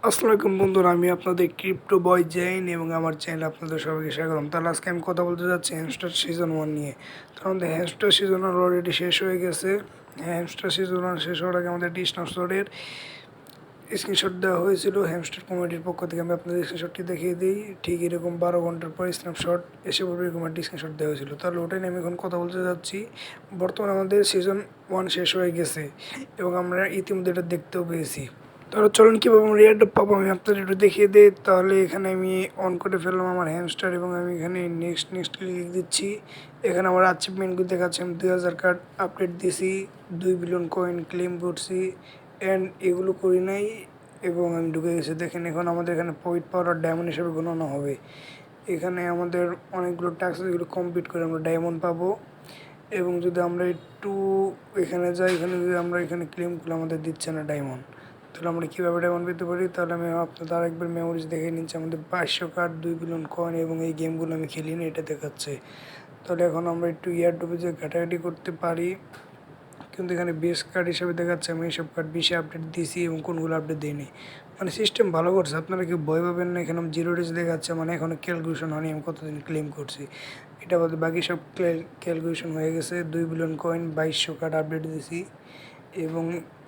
আসসালামু আলাইকুম বন্ধুরা, আমি আপনাদের ক্রিপ্টো বয় জেইন এবং আমার চ্যানেলে আপনাদের সবাইকে স্বাগতম। তাহলে আজকে আমি কথা বলতে যাচ্ছি হ্যামস্টার সিজন 1 নিয়ে। তো আমাদের হ্যামস্টার সিজন 1 অলরেডি শেষ হয়ে গেছে। হ্যামস্টার সিজন 1 শেষ হওয়ার আগে আমাদের ডিসনসরের স্ক্রিনশট দেওয়া হয়েছিল হ্যামস্টার কমিটির পক্ষ থেকে। আমি আপনাদের স্ক্রিনশটটি দেখিয়ে দিই। ঠিক এরকম 12 ঘন্টার পর স্ন্যাপশট এসে পড়বে, এরকম একটা স্ক্রিনশট দেওয়া হয়েছিল। তাহলে ওটাই নিয়ে আমি এখন কথা বলতে যাচ্ছি। বর্তমানে আমাদের সিজন 1 শেষ হয়ে গেছে এবং আমরা ইতিমধ্যে এটা দেখতেও পেয়েছি। তাহলে চলুন কীভাবে আমরা এয়ারড্রপ পাবো আমি আপনাদের একটু দেখিয়ে দিই। তাহলে এখানে আমি অন করে ফেললাম আমার হ্যামস্টার এবং আমি এখানে নেক্সট ক্লিক দিচ্ছি। এখানে আমার অ্যাচিভমেন্টগুলো দেখাচ্ছে। আমি 2000 কার্ড আপডেট দিয়েছি, 2 বিলিয়ন কয়েন ক্লেম করছি অ্যান্ড এগুলো করি নাই এবং আমি ঢুকে গেছি। দেখেন এখন আমাদের এখানে পয়েন্ট পাওয়ার আর ডায়মন্ড হিসেবে গণনা হবে। এখানে আমাদের অনেকগুলো টাস্ক এগুলো কমপ্লিট করে আমরা ডায়মন্ড পাবো। এবং যদি আমরা একটু এখানে যাই, এখানে যদি আমরা এখানে ক্লেম করলে আমাদের দিচ্ছে না ডায়মন্ড। তাহলে আমরা কীভাবে ডায়মন্ড পেতে পারি? তাহলে আমি আপনাদের আরেকবার মেমোরিজ দেখে নিচ্ছি। আমাদের 500 কার্ড, 2 বিলিয়ন কয়েন এবং এই গেমগুলো আমি খেলি না, এটা দেখাচ্ছে। তাহলে এখন আমরা একটু ইয়ারড্রপে যে ঘাটাঘাটি করতে পারি, কিন্তু এখানে বেস্ট কার্ড হিসেবে দেখাচ্ছে আমি এইসব কার্ড 20 আপডেট দিয়েছি এবং কোনগুলো আপডেট দিইনি। মানে সিস্টেম ভালো করছে, আপনারা কেউ ভয় পাবেন না। এখানে 0 ডেজ দেখাচ্ছে, মানে এখনও ক্যালকুলেশন হয়নি আমি কতদিন ক্লেম করছি। এটা বলতে বাকি সব ক্যালকুলেশন হয়ে গেছে। 2 বিলিয়ন কয়েন, 2200 কার্ড আপডেট দিয়েছি এবং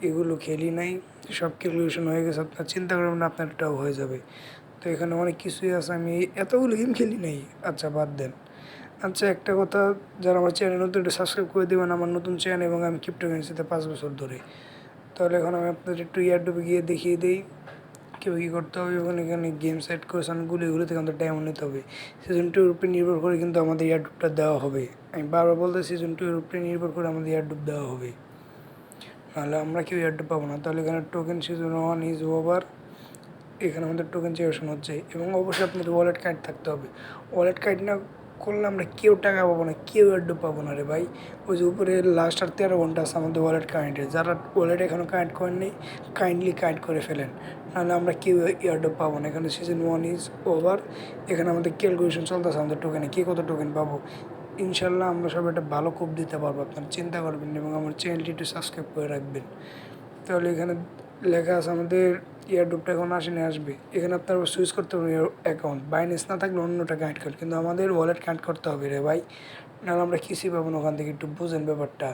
এগুলো খেলি নাই, সব ক্যালকুলেশন হয়ে গেছে। আপনার চিন্তা করবেন না, আপনার এটাও হয়ে যাবে। তো এখানে অনেক কিছুই আছে, আমি এতগুলো গেম খেলি নাই। আচ্ছা বাদ দেন। আচ্ছা একটা কথা, যারা আমার চ্যানেল নতুন, একটু সাবস্ক্রাইব করে দেবেন আমার নতুন চ্যানেল এবং আমি ক্রিপ্টোকারেন্সিতে 5 বছর ধরে। তাহলে এখন আমি আপনাদের একটু ইয়ারড্রপে গিয়ে দেখিয়ে দিই কেউ কী করতে হবে। এবং এখানে গেম সেট করে অনেকগুলো, এগুলো থেকে আমাদের ডায়মন্ড নিতে হবে। সিজন 2-এর উপরে নির্ভর করে কিন্তু আমাদের ইয়ারড্রপটা দেওয়া হবে। আমি বারবার বলতে, সিজন 2-এর উপরে নির্ভর করে আমাদের ইয়ারড্রপ দেওয়া হবে, নাহলে আমরা কেউ ইয়ারড্রপ পাবো না। তাহলে এখানে টোকেন সিজন 1 ইজ ওভার। এখানে আমাদের টোকেন জেনারেশন হচ্ছে এবং অবশ্যই আপনাদের ওয়ালেট কার্ড থাকতে হবে। ওয়ালেট কার্ড না করলে আমরা কেউ টাকা পাবো না, কেউ ইয়ারড্রপ পাবো না রে ভাই। ওই যে উপরে লাস্ট আর 13 ঘন্টা আছে আমাদের ওয়ালেট কানেক্টের। যারা ওয়ালেট এখনও কানেক্ট করেননি, কাইন্ডলি কানেক্ট করে ফেলেন, নাহলে আমরা কেউ ইয়ারড্রপ পাবো না। এখানে সিজন 1 ইজ ওভার। এখানে আমাদের ক্যালকুলেশন চলতেছে আমাদের টোকেনে, কে কত টোকেন পাবো। ইনশাল্লাহ আমরা সব একটা ভালো কোপ দিতে পারবো, আপনারা চিন্তা করবেন এবং আমার চ্যানেলটি একটু সাবস্ক্রাইব করে রাখবেন। তাহলে এখানে লেখা আছে আমাদের ইয়ারড্রপটা এখন আসেনি, আসবে। এখানে আপনারা সুইচ করতে পারবেন অ্যাকাউন্ট। বাইন্যান্স না থাকলে অন্যটা কানেক্ট করেন, কিন্তু আমাদের ওয়ালেট কানেক্ট করতে হবে রে ভাই, নাহলে আমরা কিছুই পাবো না ওখান থেকে। একটু বুঝেন ব্যাপারটা।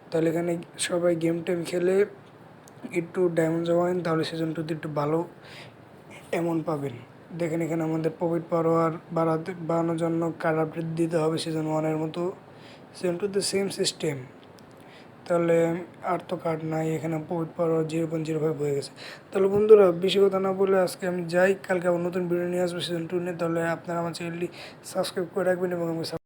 তাহলে এখানে সবাই গেম টেম খেলে একটু ডায়মন্ড জমাইন, তাহলে সিজন 2-তে একটু ভালো অ্যামাউন্ট পাবেন। দেখেন এখানে আমাদের প্রফিট পাওয়ার বাড়ানোর জন্য কার্ড আপডেট দিতে হবে সিজন 1-এর মতো। সিজন 2-তে সেম সিস্টেম। তাহলে আর তো কার্ড নাই, এখানে প্রফিট পাওয়ার 0.05 হয়ে গেছে। তাহলে বন্ধুরা বেশি কথা না বলে আজকে আমি যাই, কালকে আবার নতুন ভিডিও নিয়ে আসবো সিজন 2 নিয়ে। তাহলে আপনারা আমার চ্যানেলটি সাবস্ক্রাইব করে রাখবেন এবং আমি